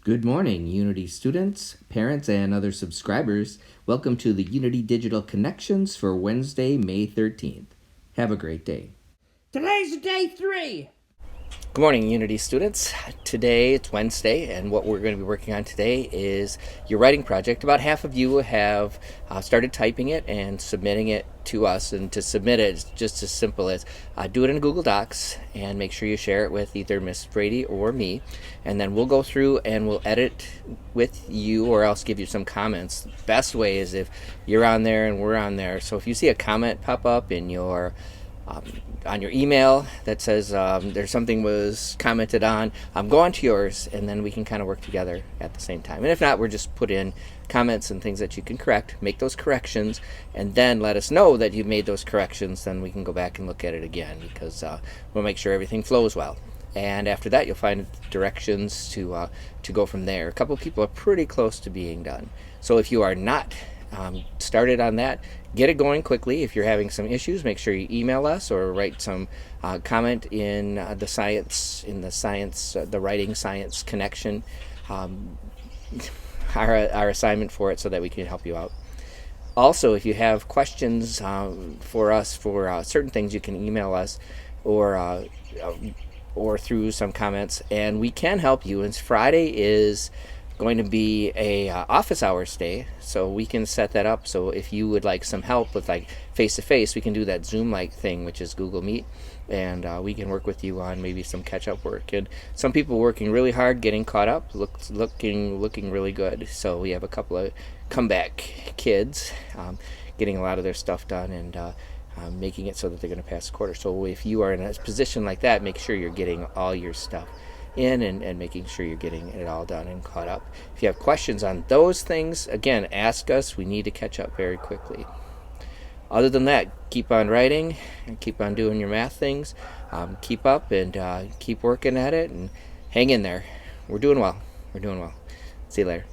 Good morning, Unity students, parents, and other subscribers. Welcome to the Unity Digital Connections for Wednesday, May 13th. Have a great day. Today's day 3. Good morning, Unity students. Today it's Wednesday, and what we're going to be working on today is your writing project. About half of you have started typing it and submitting it to us, and to submit it is just as simple as do it in Google Docs and make sure you share it with either Miss Brady or me, and then we'll go through and we'll edit with you or else give you some comments. The best way is if you're on there and we're on there, so if you see a comment pop up in your on your email that says there's something was commented on, go on to yours, and then we can kind of work together at the same time. And if not, we're just put in comments and things that you can correct, make those corrections, and then let us know that you've made those corrections. Then we can go back and look at it again, because we'll make sure everything flows well. And after that, you'll find directions to go from there. A couple people are pretty close to being done. So if you are not started on that, get it going quickly. If you're having some issues, make sure you email us or write some comment in the writing science connection, our assignment for it, so that we can help you out. Also, if you have questions for us for certain things, you can email us or through some comments, and we can help you. And Friday is going to be a office hours day, so we can set that up. So if you would like some help with like face-to-face, we can do that Zoom-like thing, which is Google Meet, and we can work with you on maybe some catch-up work. And some people working really hard, getting caught up, looking really good. So we have a couple of comeback kids getting a lot of their stuff done and making it so that they're going to pass the quarter. So if you are in a position like that, make sure you're getting all your stuff in and making sure you're getting it all done and caught up. If you have questions on those things, again, ask us. We need to catch up very quickly. Other than that, keep on writing and keep on doing your math things. Keep up and keep working at it and hang in there. We're doing well. See you later.